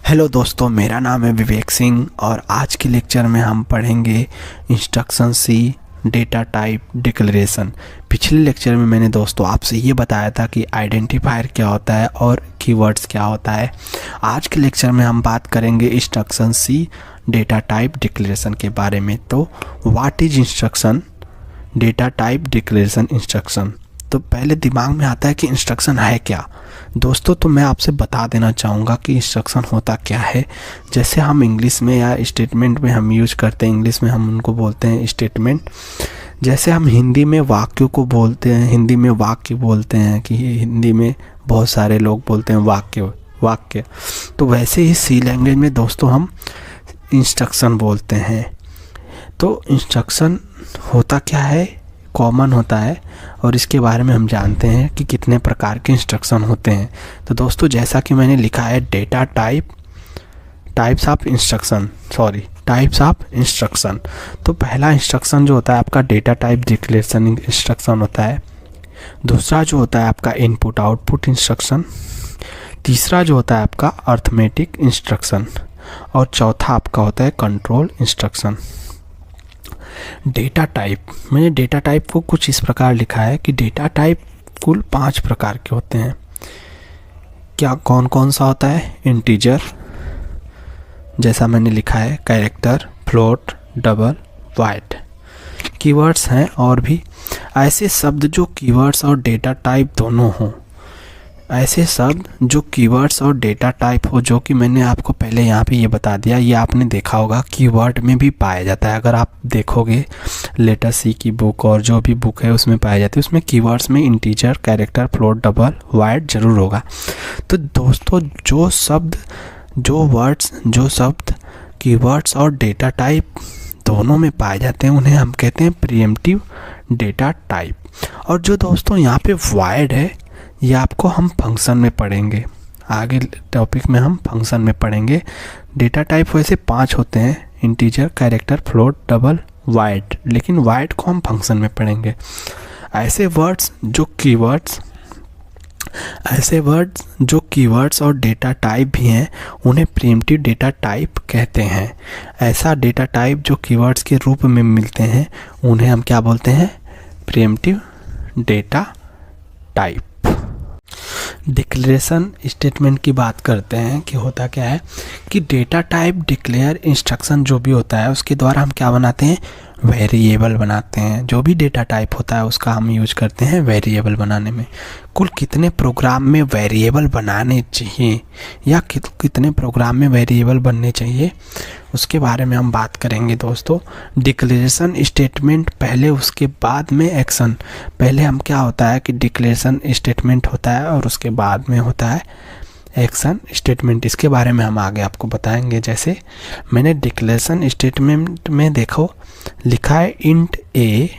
Hello दोस्तों, मेरा नाम है विवेक सिंह और आज के लेक्चर में हम पढ़ेंगे इंस्ट्रक्शन सी डेटा टाइप डिक्लेरेशन। पिछले लेक्चर में मैंने दोस्तों आपसे ये बताया था कि आइडेंटिफायर क्या होता है और कीवर्ड्स क्या होता है। आज के लेक्चर में हम बात करेंगे इंस्ट्रक्शन सी डेटा टाइप डिक्लेरेशन के बारे में। तो what is instruction data type declaration instruction. तो पहले दिमाग में आता है कि इंस्ट्रक्शन है क्या दोस्तों। तो मैं आपसे बता देना चाहूँगा कि इंस्ट्रक्शन होता क्या है। जैसे हम इंग्लिश में या स्टेटमेंट में हम यूज करते हैं, इंग्लिश में हम उनको बोलते हैं स्टेटमेंट। जैसे हम हिंदी में वाक्यों को बोलते हैं, हिंदी में वाक्य बोलते हैं कि हिंदी में बहुत सारे लोग बोलते हैं वाक्य। तो वैसे ही सी लैंग्वेज में दोस्तों हम इंस्ट्रक्शन बोलते हैं। तो इंस्ट्रक्शन होता क्या है, कॉमन होता है और इसके बारे में हम जानते हैं कि कितने प्रकार के इंस्ट्रक्शन होते हैं। तो दोस्तों जैसा कि मैंने लिखा है डेटा टाइप्स ऑफ इंस्ट्रक्शन। तो पहला इंस्ट्रक्शन जो होता है आपका डेटा टाइप डिक्लेरेशन इंस्ट्रक्शन होता है। दूसरा जो होता है आपका इनपुट आउटपुट इंस्ट्रक्शन। तीसरा जो होता है आपका अर्थमेटिक इंस्ट्रक्शन और चौथा आपका होता है कंट्रोल इंस्ट्रक्शन। डेटा टाइप, मैंने डेटा टाइप को कुछ इस प्रकार लिखा है कि डेटा टाइप कुल 5 प्रकार के होते हैं। क्या कौन कौन सा होता है? इंटीजर, जैसा मैंने लिखा है, character, float, double, byte. Keywords हैं और भी ऐसे शब्द जो कीवर्ड्स और डेटा टाइप दोनों हों, ऐसे शब्द जो कीवर्ड्स और डेटा टाइप हो, जो कि मैंने आपको पहले यहाँ पे ये बता दिया। ये आपने देखा होगा कीवर्ड में भी पाया जाता है। अगर आप देखोगे लेटर सी की बुक और जो भी बुक है उसमें पाया जाती है, उसमें कीवर्ड्स में integer, character, float, double, wide जरूर होगा। तो दोस्तों जो शब्द कीवर्ड्स और डेटा टाइप दोनों में पाए जाते हैं उन्हें हम कहते हैं प्रीएम्प्टिव डेटा टाइप। और जो दोस्तों यहाँ पे वाइड है, ये आपको हम फंक्शन में पढ़ेंगे, आगे टॉपिक में हम फंक्शन में पढ़ेंगे। डेटा टाइप वैसे 5 होते हैं, integer, character, float, double, wide, लेकिन वाइड को हम फंक्शन में पढ़ेंगे। ऐसे वर्ड्स जो कीवर्ड्स और डेटा टाइप भी हैं उन्हें प्रीएम्प्टिव डेटा टाइप कहते हैं। ऐसा डेटा टाइप जो कीवर्ड्स के रूप में मिलते हैं उन्हें हम क्या बोलते हैं? Pre-emptive data type. Declaration statement की बात करते हैं कि होता क्या है कि डेटा टाइप डिक्लेयर इंस्ट्रक्शन जो भी होता है उसके द्वारा हम क्या बनाते हैं? वेरिएबल बनाते हैं। जो भी डेटा टाइप होता है उसका हम यूज करते हैं वेरिएबल बनाने में। कुल कितने प्रोग्राम में वेरिएबल बनाने चाहिए या कितने प्रोग्राम में वेरिएबल बनने चाहिए उसके बारे में हम बात करेंगे दोस्तों। डिक्लेरेशन स्टेटमेंट पहले, उसके बाद में एक्शन। पहले हम क्या होता है कि डिक्लेरेशन स्टेटमेंट होता है और उसके बाद में होता है एक्शन स्टेटमेंट। इसके बारे में हम आगे आपको बताएंगे। जैसे मैंने डिक्लेरेशन स्टेटमेंट में देखो लिखा है इंट ए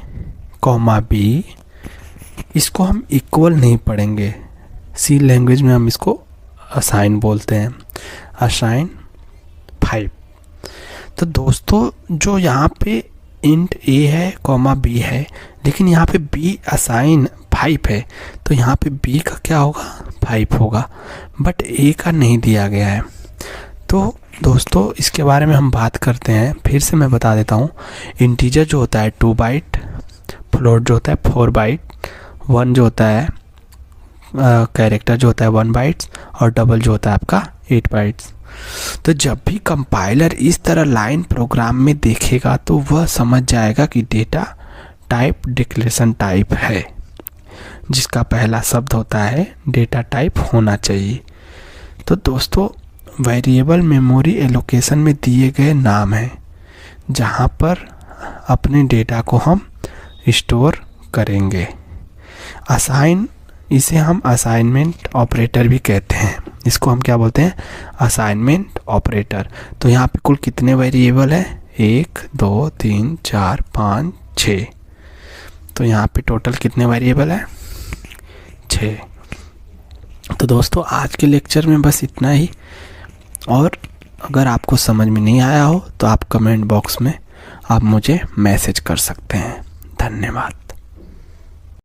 कॉमा बी। इसको हम इक्वल नहीं पढ़ेंगे, सी लैंग्वेज में हम इसको असाइन बोलते हैं, असाइन 5। तो दोस्तों जो यहाँ पे इंट ए है कॉमा बी है, लेकिन यहाँ पे बी असाइन 5 है, तो यहाँ पे बी का क्या होगा? 5 होगा, बट ए का नहीं दिया गया है। तो दोस्तों इसके बारे में हम बात करते हैं, फिर से मैं बता देता हूँ। इंटीजर जो होता है 2 बाइट, फ्लोट जो होता है 4 बाइट, 1 जो होता है कैरेक्टर जो होता है 1 बाइट्स और डबल जो होता है आपका 8 बाइट्स। तो जब भी कंपाइलर इस तरह लाइन प्रोग्राम में देखेगा तो वह समझ जाएगा कि डेटा टाइप डिक्लेरेशन टाइप है, जिसका पहला शब्द होता है डेटा टाइप होना चाहिए। तो दोस्तों वेरिएबल मेमोरी एलोकेशन में दिए गए नाम हैं जहाँ पर अपने डेटा को हम स्टोर करेंगे। असाइन, इसे हम असाइनमेंट ऑपरेटर भी कहते हैं। इसको हम क्या बोलते हैं? Assignment operator. तो यहाँ पे कुल कितने वेरिएबल है? 1 2 3 4 5 6। तो यहाँ पे टोटल कितने वेरिएबल है? 6। तो दोस्तों आज के लेक्चर में बस इतना ही, और अगर आपको समझ में नहीं आया हो तो आप कमेंट बॉक्स में आप मुझे मैसेज कर सकते हैं। धन्यवाद।